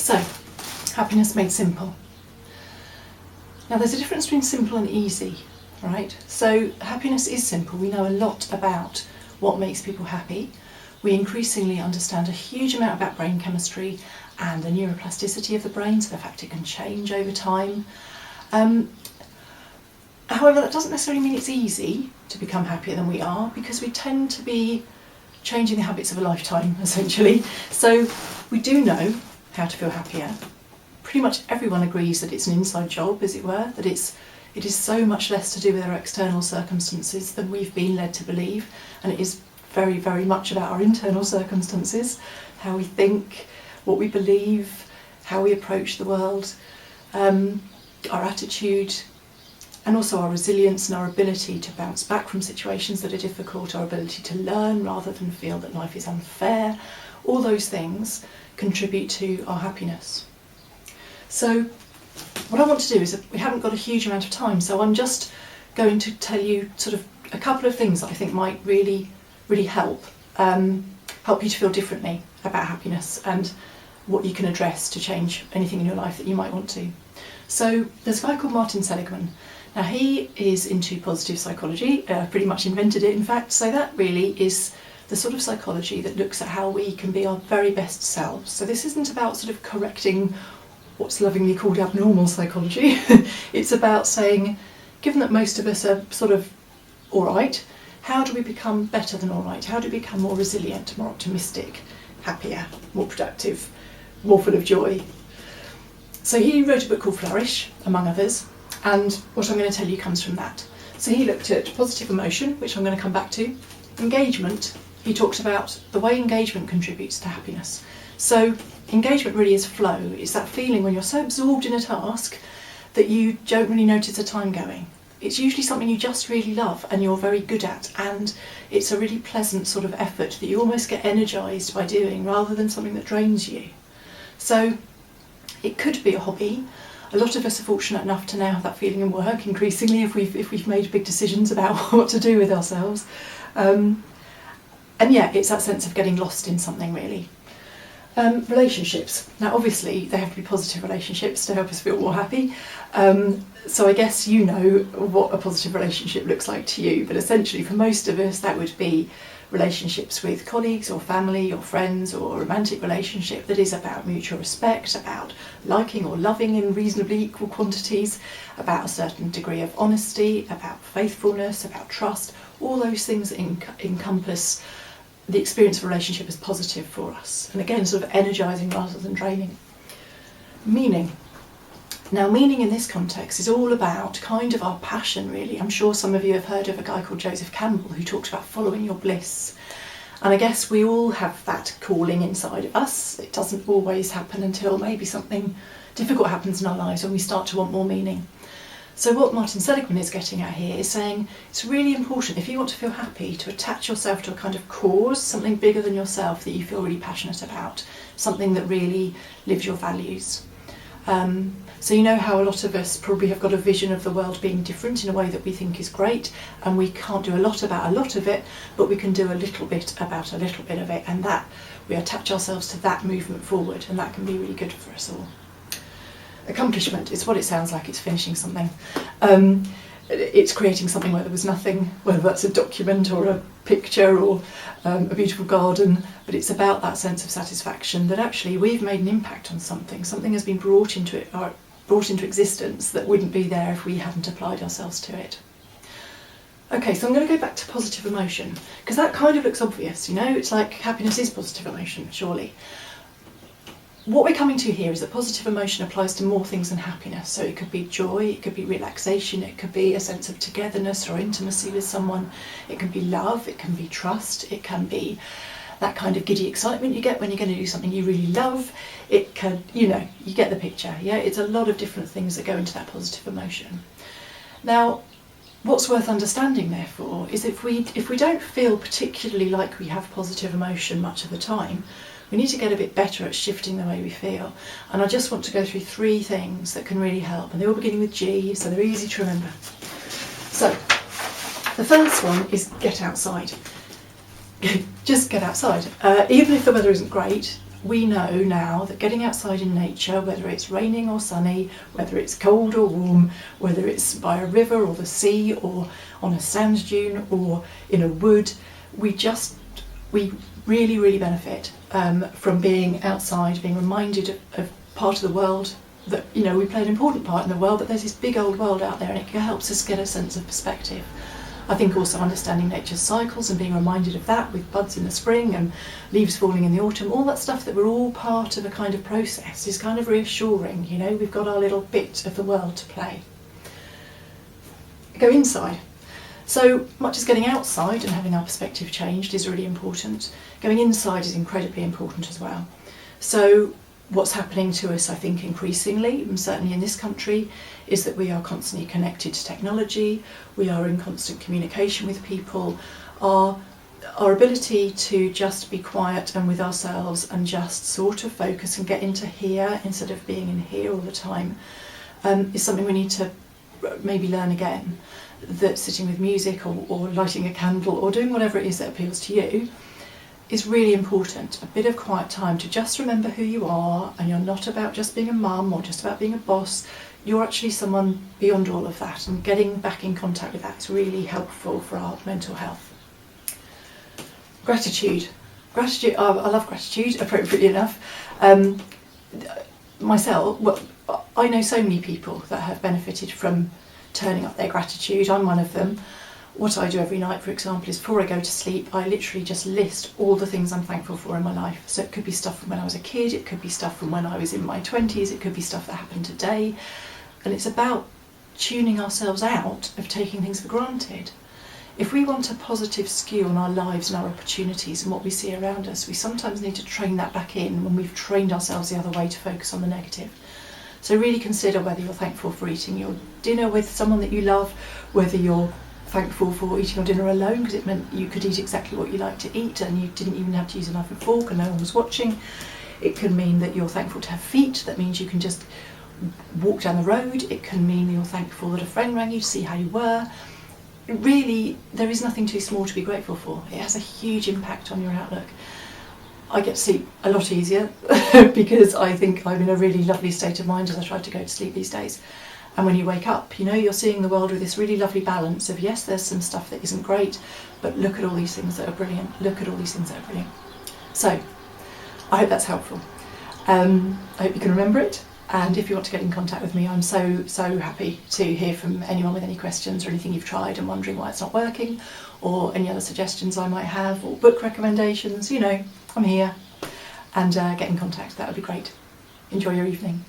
So, happiness made simple. Now there's a difference between simple and easy, right? So happiness is simple. We know a lot about what makes people happy. We increasingly understand a huge amount about brain chemistry and the neuroplasticity of the brain, so the fact it can change over time. However, that doesn't necessarily mean it's easy to become happier than we are, because we tend to be changing the habits of a lifetime, essentially. So we do know how to feel happier. Pretty much everyone agrees that it's an inside job, as it were, that it is so much less to do with our external circumstances than we've been led to believe, and it is very, very much about our internal circumstances, how we think, what we believe, how we approach the world, our attitude, and also our resilience and our ability to bounce back from situations that are difficult, our ability to learn rather than feel that life is unfair. All those things contribute to our happiness. So what I want to do is, we haven't got a huge amount of time, so I'm just going to tell you sort of a couple of things that I think might really help you to feel differently about happiness and what you can address to change anything in your life that you might want to. So there's a guy called Martin Seligman. Now he is into positive psychology, pretty much invented it in fact, so that really is the sort of psychology that looks at how we can be our very best selves. So this isn't about sort of correcting what's lovingly called abnormal psychology. It's about saying, given that most of us are sort of alright, how do we become better than alright? How do we become more resilient, more optimistic, happier, more productive, more full of joy? So he wrote a book called Flourish, among others, and what I'm going to tell you comes from that. So he looked at positive emotion, which I'm going to come back to. Engagement, he talked about the way engagement contributes to happiness. So engagement really is flow. It's that feeling when you're so absorbed in a task that you don't really notice the time going. It's usually something you just really love and you're very good at, and it's a really pleasant sort of effort that you almost get energised by doing, rather than something that drains you. So it could be a hobby. A lot of us are fortunate enough to now have that feeling in work increasingly if we've made big decisions about what to do with ourselves. And yeah, it's that sense of getting lost in something really. Relationships. Now obviously they have to be positive relationships to help us feel more happy. So I guess you know what a positive relationship looks like to you, but essentially for most of us that would be relationships with colleagues or family or friends, or a romantic relationship that is about mutual respect, about liking or loving in reasonably equal quantities, about a certain degree of honesty, about faithfulness, about trust, all those things that encompass the experience of a relationship as positive for us, and again sort of energising rather than draining. Meaning. Now meaning in this context is all about kind of our passion really. I'm sure some of you have heard of a guy called Joseph Campbell who talks about following your bliss, and I guess we all have that calling inside of us. It doesn't always happen until maybe something difficult happens in our lives when we start to want more meaning. So what Martin Seligman is getting at here is saying it's really important, if you want to feel happy, to attach yourself to a kind of cause, something bigger than yourself that you feel really passionate about, something that really lives your values. So you know how a lot of us probably have got a vision of the world being different in a way that we think is great, and we can't do a lot about a lot of it, but we can do a little bit about a little bit of it, and that we attach ourselves to that movement forward, and that can be really good for us all. Accomplishment is what it sounds like. It's finishing something. It's creating something where there was nothing, whether that's a document or a picture or a beautiful garden, but it's about that sense of satisfaction that actually we've made an impact on something. Something has been brought into existence that wouldn't be there if we hadn't applied ourselves to it. Okay, so I'm going to go back to positive emotion, because that kind of looks obvious, you know, it's like happiness is positive emotion, surely. What we're coming to here is that positive emotion applies to more things than happiness. So it could be joy, it could be relaxation, it could be a sense of togetherness or intimacy with someone, it can be love, it can be trust, it can be that kind of giddy excitement you get when you're going to do something you really love. It can, you know, you get the picture, yeah? It's a lot of different things that go into that positive emotion. Now, what's worth understanding therefore is if we don't feel particularly like we have positive emotion much of the time, we need to get a bit better at shifting the way we feel. And I just want to go through 3 things that can really help, and they're all beginning with G, so they're easy to remember. So, the first one is get outside. Just get outside. Even if the weather isn't great, we know now that getting outside in nature, whether it's raining or sunny, whether it's cold or warm, whether it's by a river or the sea or on a sand dune or in a wood, we really, really benefit from being outside, being reminded of part of the world that, you know, we play an important part in the world, but there's this big old world out there, and it helps us get a sense of perspective. I think also understanding nature's cycles and being reminded of that, with buds in the spring and leaves falling in the autumn, all that stuff that we're all part of a kind of process, is kind of reassuring. You know, we've got our little bit of the world to play. Go inside. So much as getting outside and having our perspective changed is really important, going inside is incredibly important as well. So what's happening to us, I think, increasingly, and certainly in this country, is that we are constantly connected to technology, we are in constant communication with people. Our ability to just be quiet and with ourselves and just sort of focus and get into here instead of being in here all the time is something we need to maybe learn again. That sitting with music or lighting a candle or doing whatever it is that appeals to you is really important. A bit of quiet time to just remember who you are, and you're not about just being a mum or just about being a boss. You're actually someone beyond all of that, and getting back in contact with that is really helpful for our mental health. Gratitude. I love gratitude, appropriately enough. Myself, well, I know so many people that have benefited from turning up their gratitude. I'm one of them. What I do every night, for example, is before I go to sleep, I literally just list all the things I'm thankful for in my life. So it could be stuff from when I was a kid, it could be stuff from when I was in my 20s, it could be stuff that happened today. And it's about tuning ourselves out of taking things for granted. If we want a positive skew on our lives and our opportunities and what we see around us, we sometimes need to train that back in when we've trained ourselves the other way to focus on the negative. So really consider whether you're thankful for eating your dinner with someone that you love, whether you're thankful for eating your dinner alone because it meant you could eat exactly what you like to eat and you didn't even have to use a knife and fork and no one was watching. It can mean that you're thankful to have feet, that means you can just walk down the road. It can mean you're thankful that a friend rang you to see how you were. Really, there is nothing too small to be grateful for. It has a huge impact on your outlook. I get to sleep a lot easier because I think I'm in a really lovely state of mind as I try to go to sleep these days. And when you wake up, you know, you're seeing the world with this really lovely balance of, yes, there's some stuff that isn't great, but look at all these things that are brilliant. Look at all these things that are brilliant. So, I hope that's helpful. I hope you can remember it. And if you want to get in contact with me, I'm so happy to hear from anyone with any questions or anything you've tried and wondering why it's not working, or any other suggestions I might have, or book recommendations. You know, I'm here. And get in contact. That would be great. Enjoy your evening.